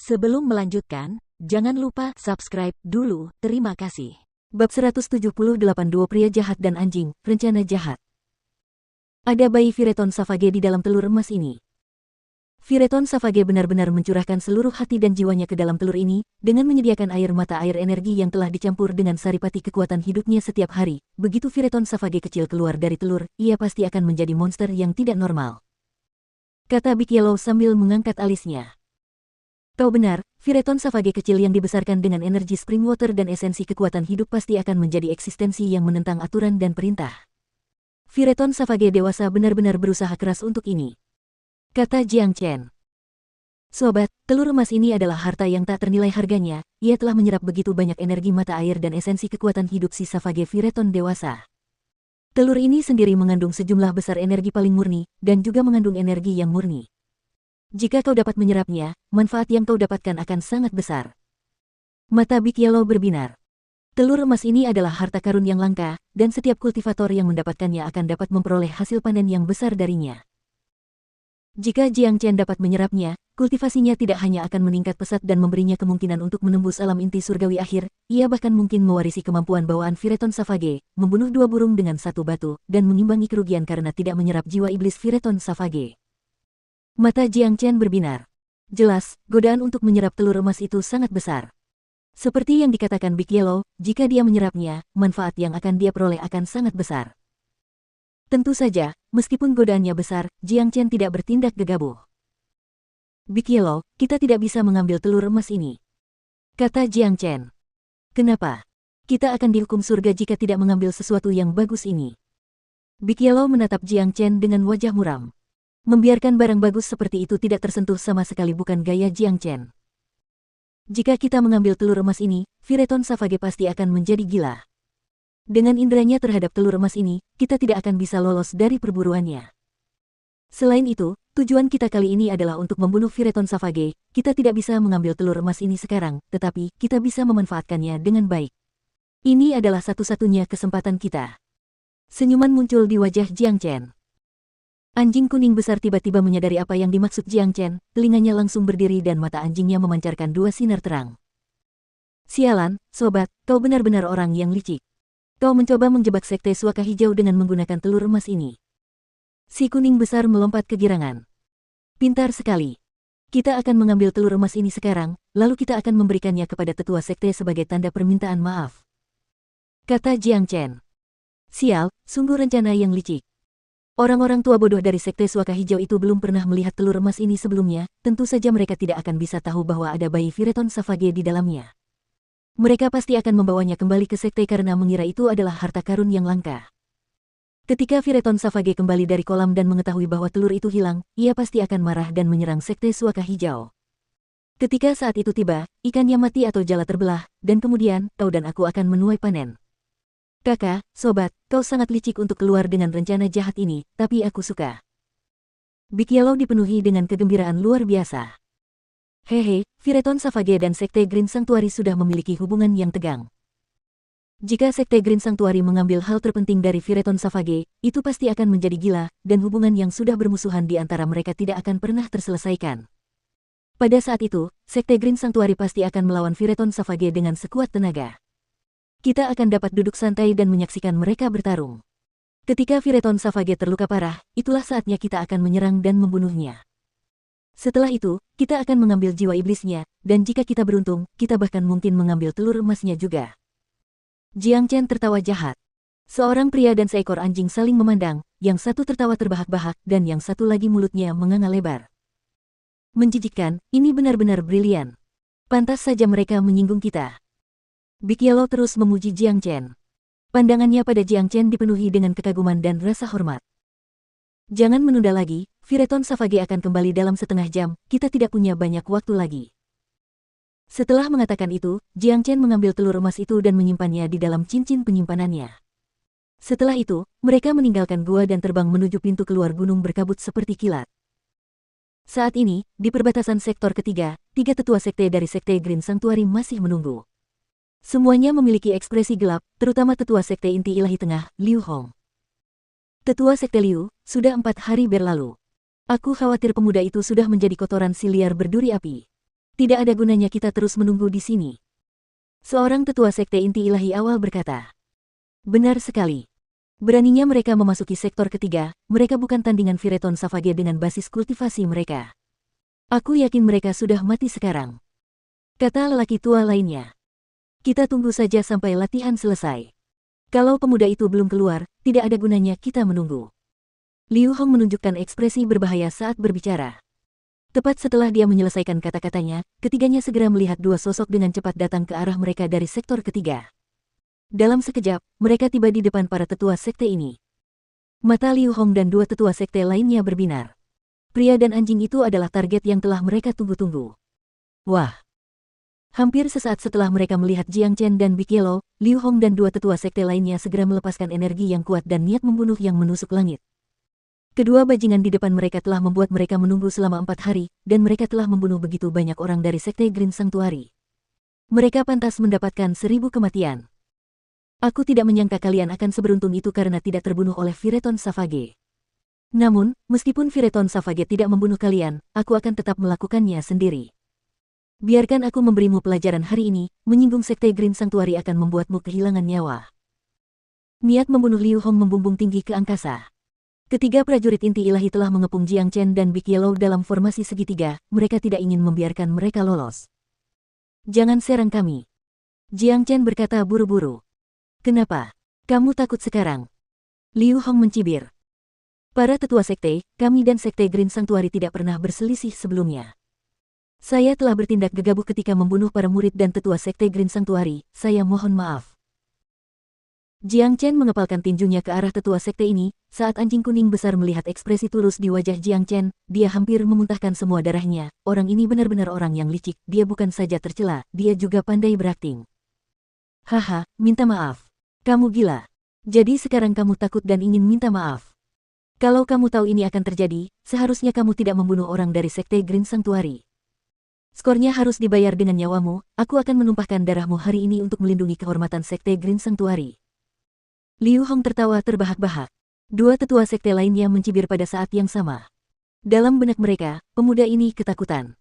Sebelum melanjutkan, jangan lupa subscribe dulu, terima kasih. Bab 178 Dua pria jahat dan anjing, rencana jahat. Ada bayi Fireton Savage di dalam telur emas ini. Fireton Savage benar-benar mencurahkan seluruh hati dan jiwanya ke dalam telur ini, dengan menyediakan air mata air energi yang telah dicampur dengan saripati kekuatan hidupnya setiap hari. Begitu Fireton Savage kecil keluar dari telur, ia pasti akan menjadi monster yang tidak normal, kata Big Yellow sambil mengangkat alisnya. Kau benar, Fireton Savage kecil yang dibesarkan dengan energi spring water dan esensi kekuatan hidup pasti akan menjadi eksistensi yang menentang aturan dan perintah. Fireton Savage dewasa benar-benar berusaha keras untuk ini, kata Jiang Chen. Sobat, telur emas ini adalah harta yang tak ternilai harganya, ia telah menyerap begitu banyak energi mata air dan esensi kekuatan hidup si Savage Fireton dewasa. Telur ini sendiri mengandung sejumlah besar energi paling murni, dan juga mengandung energi yang murni. Jika kau dapat menyerapnya, manfaat yang kau dapatkan akan sangat besar. Mata Big Yellow berbinar. Telur emas ini adalah harta karun yang langka, dan setiap kultivator yang mendapatkannya akan dapat memperoleh hasil panen yang besar darinya. Jika Jiang Chen dapat menyerapnya, kultivasinya tidak hanya akan meningkat pesat dan memberinya kemungkinan untuk menembus alam inti surgawi akhir, ia bahkan mungkin mewarisi kemampuan bawaan Fireton Savage, membunuh dua burung dengan satu batu, dan mengimbangi kerugian karena tidak menyerap jiwa iblis Fireton Savage. Mata Jiang Chen berbinar. Jelas, godaan untuk menyerap telur emas itu sangat besar. Seperti yang dikatakan Big Yellow, jika dia menyerapnya, manfaat yang akan dia peroleh akan sangat besar. Tentu saja, meskipun godaannya besar, Jiang Chen tidak bertindak gegabah. Big Yellow, kita tidak bisa mengambil telur emas ini, kata Jiang Chen. Kenapa? Kita akan dihukum surga jika tidak mengambil sesuatu yang bagus ini. Big Yellow menatap Jiang Chen dengan wajah muram. Membiarkan barang bagus seperti itu tidak tersentuh sama sekali bukan gaya Jiang Chen. Jika kita mengambil telur emas ini, Fireton Savage pasti akan menjadi gila. Dengan inderanya terhadap telur emas ini, kita tidak akan bisa lolos dari perburuannya. Selain itu, tujuan kita kali ini adalah untuk membunuh Fireton Savage. Kita tidak bisa mengambil telur emas ini sekarang, tetapi kita bisa memanfaatkannya dengan baik. Ini adalah satu-satunya kesempatan kita. Senyuman muncul di wajah Jiang Chen. Anjing kuning besar tiba-tiba menyadari apa yang dimaksud Jiang Chen, telinganya langsung berdiri dan mata anjingnya memancarkan dua sinar terang. Sialan, sobat, kau benar-benar orang yang licik. Kau mencoba menjebak sekte suaka hijau dengan menggunakan telur emas ini. Si kuning besar melompat kegirangan. Pintar sekali. Kita akan mengambil telur emas ini sekarang, lalu kita akan memberikannya kepada tetua sekte sebagai tanda permintaan maaf, kata Jiang Chen. Sial, sungguh rencana yang licik. Orang-orang tua bodoh dari sekte suaka hijau itu belum pernah melihat telur emas ini sebelumnya, tentu saja mereka tidak akan bisa tahu bahwa ada bayi Fireton Savage di dalamnya. Mereka pasti akan membawanya kembali ke sekte karena mengira itu adalah harta karun yang langka. Ketika Fireton Savage kembali dari kolam dan mengetahui bahwa telur itu hilang, ia pasti akan marah dan menyerang sekte suaka hijau. Ketika saat itu tiba, ikannya mati atau jala terbelah, dan kemudian kau dan aku akan menuai panen. Kakak, sobat, kau sangat licik untuk keluar dengan rencana jahat ini, tapi aku suka. Big Yellow dipenuhi dengan kegembiraan luar biasa. Hehe, Fireton Savage dan Sekte Green Sanctuary sudah memiliki hubungan yang tegang. Jika Sekte Green Sanctuary mengambil hal terpenting dari Fireton Savage, itu pasti akan menjadi gila, dan hubungan yang sudah bermusuhan di antara mereka tidak akan pernah terselesaikan. Pada saat itu, Sekte Green Sanctuary pasti akan melawan Fireton Savage dengan sekuat tenaga. Kita akan dapat duduk santai dan menyaksikan mereka bertarung. Ketika Fireton Savage terluka parah, itulah saatnya kita akan menyerang dan membunuhnya. Setelah itu, kita akan mengambil jiwa iblisnya, dan jika kita beruntung, kita bahkan mungkin mengambil telur emasnya juga. Jiang Chen tertawa jahat. Seorang pria dan seekor anjing saling memandang, yang satu tertawa terbahak-bahak dan yang satu lagi mulutnya menganga lebar. Menjijikkan, ini benar-benar brilian. Pantas saja mereka menyinggung kita. Big Yellow terus memuji Jiang Chen. Pandangannya pada Jiang Chen dipenuhi dengan kekaguman dan rasa hormat. Jangan menunda lagi, Fireton Savage akan kembali dalam setengah jam, kita tidak punya banyak waktu lagi. Setelah mengatakan itu, Jiang Chen mengambil telur emas itu dan menyimpannya di dalam cincin penyimpanannya. Setelah itu, mereka meninggalkan gua dan terbang menuju pintu keluar gunung berkabut seperti kilat. Saat ini, di perbatasan sektor ketiga, tiga tetua sekte dari Sekte Green Sanctuary masih menunggu. Semuanya memiliki ekspresi gelap, terutama tetua sekte inti ilahi tengah, Liu Hong. Tetua sekte Liu, sudah 4 hari berlalu. Aku khawatir pemuda itu sudah menjadi kotoran si liar berduri api. Tidak ada gunanya kita terus menunggu di sini. Seorang tetua sekte inti ilahi awal berkata. Benar sekali. Beraninya mereka memasuki sektor ketiga, mereka bukan tandingan Fireton Savage dengan basis kultivasi mereka. Aku yakin mereka sudah mati sekarang. Kata lelaki tua lainnya. Kita tunggu saja sampai latihan selesai. Kalau pemuda itu belum keluar, tidak ada gunanya kita menunggu. Liu Hong menunjukkan ekspresi berbahaya saat berbicara. Tepat setelah dia menyelesaikan kata-katanya, ketiganya segera melihat dua sosok dengan cepat datang ke arah mereka dari sektor ketiga. Dalam sekejap, mereka tiba di depan para tetua sekte ini. Mata Liu Hong dan dua tetua sekte lainnya berbinar. Pria dan anjing itu adalah target yang telah mereka tunggu-tunggu. Wah! Hampir sesaat setelah mereka melihat Jiang Chen dan Big Yellow, Liu Hong dan dua tetua sekte lainnya segera melepaskan energi yang kuat dan niat membunuh yang menusuk langit. Kedua bajingan di depan mereka telah membuat mereka menunggu selama 4 hari, dan mereka telah membunuh begitu banyak orang dari sekte Green Sanctuary. Mereka pantas mendapatkan 1000 kematian. Aku tidak menyangka kalian akan seberuntung itu karena tidak terbunuh oleh Fireton Savage. Namun, meskipun Fireton Savage tidak membunuh kalian, aku akan tetap melakukannya sendiri. Biarkan aku memberimu pelajaran hari ini, menyinggung sekte Green Sanctuary akan membuatmu kehilangan nyawa. Niat membunuh Liu Hong membumbung tinggi ke angkasa. Ketiga prajurit inti ilahi telah mengepung Jiang Chen dan Big Yellow dalam formasi segitiga, mereka tidak ingin membiarkan mereka lolos. Jangan serang kami. Jiang Chen berkata buru-buru. Kenapa? Kamu takut sekarang? Liu Hong mencibir. Para tetua sekte, kami dan sekte Green Sanctuary tidak pernah berselisih sebelumnya. Saya telah bertindak gegabah ketika membunuh para murid dan tetua sekte Green Sanctuary, saya mohon maaf. Jiang Chen mengepalkan tinjunya ke arah tetua sekte ini, saat anjing kuning besar melihat ekspresi tulus di wajah Jiang Chen, dia hampir memuntahkan semua darahnya, orang ini benar-benar orang yang licik, dia bukan saja tercela, dia juga pandai berakting. Haha, minta maaf. Kamu gila. Jadi sekarang kamu takut dan ingin minta maaf. Kalau kamu tahu ini akan terjadi, seharusnya kamu tidak membunuh orang dari sekte Green Sanctuary. Skornya harus dibayar dengan nyawamu, aku akan menumpahkan darahmu hari ini untuk melindungi kehormatan sekte Green Sanctuary. Liu Hong tertawa terbahak-bahak. Dua tetua sekte lainnya mencibir pada saat yang sama. Dalam benak mereka, pemuda ini ketakutan.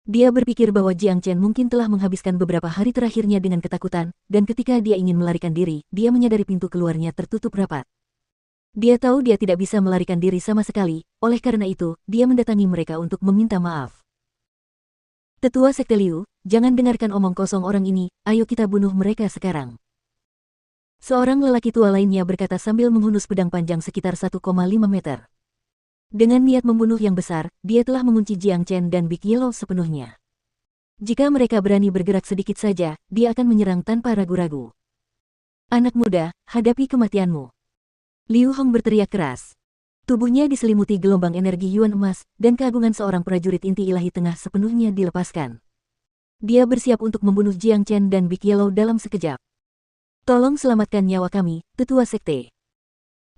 Dia berpikir bahwa Jiang Chen mungkin telah menghabiskan beberapa hari terakhirnya dengan ketakutan, dan ketika dia ingin melarikan diri, dia menyadari pintu keluarnya tertutup rapat. Dia tahu dia tidak bisa melarikan diri sama sekali, oleh karena itu, dia mendatangi mereka untuk meminta maaf. Tetua sekte Liu, jangan dengarkan omong kosong orang ini, ayo kita bunuh mereka sekarang. Seorang lelaki tua lainnya berkata sambil menghunus pedang panjang sekitar 1,5 meter. Dengan niat membunuh yang besar, dia telah mengunci Jiang Chen dan Big Yellow sepenuhnya. Jika mereka berani bergerak sedikit saja, dia akan menyerang tanpa ragu-ragu. Anak muda, hadapi kematianmu. Liu Hong berteriak keras. Tubuhnya diselimuti gelombang energi yuan emas, dan keagungan seorang prajurit inti ilahi tengah sepenuhnya dilepaskan. Dia bersiap untuk membunuh Jiang Chen dan Big Yellow dalam sekejap. Tolong selamatkan nyawa kami, tetua sekte.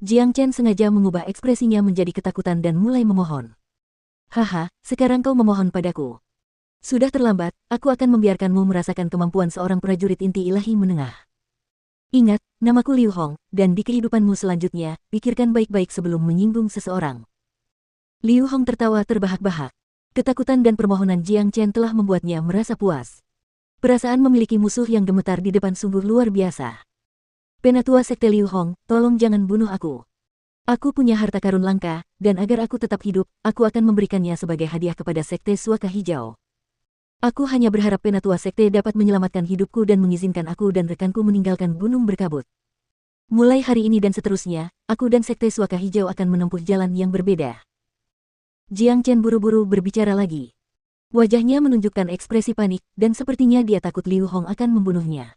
Jiang Chen sengaja mengubah ekspresinya menjadi ketakutan dan mulai memohon. Haha, sekarang kau memohon padaku. Sudah terlambat, aku akan membiarkanmu merasakan kemampuan seorang prajurit inti ilahi menengah. Ingat, namaku Liu Hong, dan di kehidupanmu selanjutnya, pikirkan baik-baik sebelum menyinggung seseorang. Liu Hong tertawa terbahak-bahak. Ketakutan dan permohonan Jiang Chen telah membuatnya merasa puas. Perasaan memiliki musuh yang gemetar di depan sungguh luar biasa. Penatua sekte Liu Hong, tolong jangan bunuh aku. Aku punya harta karun langka, dan agar aku tetap hidup, aku akan memberikannya sebagai hadiah kepada sekte Suaka Hijau. Aku hanya berharap penatua sekte dapat menyelamatkan hidupku dan mengizinkan aku dan rekanku meninggalkan gunung berkabut. Mulai hari ini dan seterusnya, aku dan sekte Suaka Hijau akan menempuh jalan yang berbeda. Jiang Chen buru-buru berbicara lagi. Wajahnya menunjukkan ekspresi panik, dan sepertinya dia takut Liu Hong akan membunuhnya.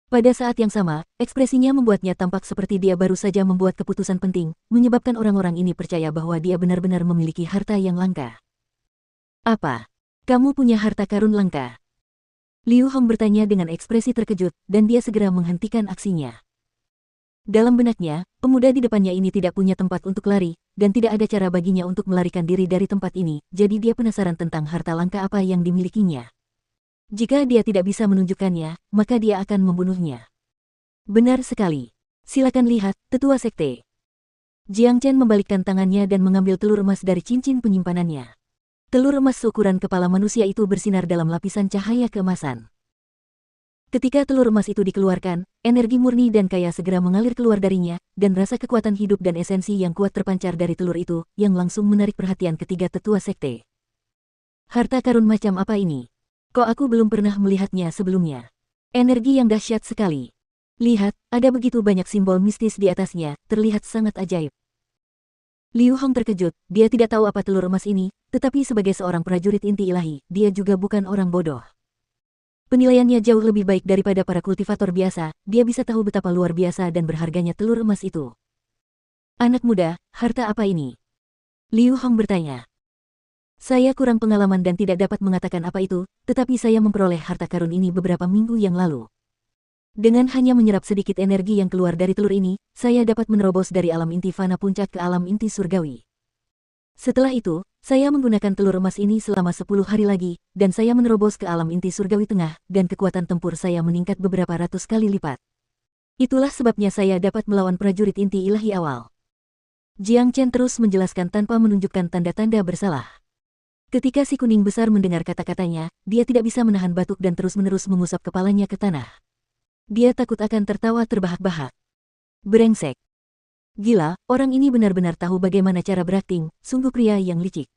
Pada saat yang sama, ekspresinya membuatnya tampak seperti dia baru saja membuat keputusan penting, menyebabkan orang-orang ini percaya bahwa dia benar-benar memiliki harta yang langka. Apa? Kamu punya harta karun langka? Liu Hong bertanya dengan ekspresi terkejut, dan dia segera menghentikan aksinya. Dalam benaknya, pemuda di depannya ini tidak punya tempat untuk lari, dan tidak ada cara baginya untuk melarikan diri dari tempat ini, jadi dia penasaran tentang harta langka apa yang dimilikinya. Jika dia tidak bisa menunjukkannya, maka dia akan membunuhnya. Benar sekali. Silakan lihat, tetua sekte. Jiang Chen membalikkan tangannya dan mengambil telur emas dari cincin penyimpanannya. Telur emas seukuran kepala manusia itu bersinar dalam lapisan cahaya keemasan. Ketika telur emas itu dikeluarkan, energi murni dan kaya segera mengalir keluar darinya, dan rasa kekuatan hidup dan esensi yang kuat terpancar dari telur itu, yang langsung menarik perhatian ketiga tetua sekte. Harta karun macam apa ini? Kok aku belum pernah melihatnya sebelumnya? Energi yang dahsyat sekali. Lihat, ada begitu banyak simbol mistis di atasnya, terlihat sangat ajaib. Liu Hong terkejut, dia tidak tahu apa telur emas ini, tetapi sebagai seorang prajurit inti ilahi, dia juga bukan orang bodoh. Penilaiannya jauh lebih baik daripada para kultivator biasa, dia bisa tahu betapa luar biasa dan berharganya telur emas itu. Anak muda, harta apa ini? Liu Hong bertanya. Saya kurang pengalaman dan tidak dapat mengatakan apa itu, tetapi saya memperoleh harta karun ini beberapa minggu yang lalu. Dengan hanya menyerap sedikit energi yang keluar dari telur ini, saya dapat menerobos dari alam inti fana puncak ke alam inti surgawi. Setelah itu, saya menggunakan telur emas ini selama 10 hari lagi, dan saya menerobos ke alam inti surgawi tengah, dan kekuatan tempur saya meningkat beberapa ratus kali lipat. Itulah sebabnya saya dapat melawan prajurit inti ilahi awal. Jiang Chen terus menjelaskan tanpa menunjukkan tanda-tanda bersalah. Ketika si kuning besar mendengar kata-katanya, dia tidak bisa menahan batuk dan terus-menerus mengusap kepalanya ke tanah. Dia takut akan tertawa terbahak-bahak. Brengsek. Gila, orang ini benar-benar tahu bagaimana cara berakting, sungguh pria yang licik.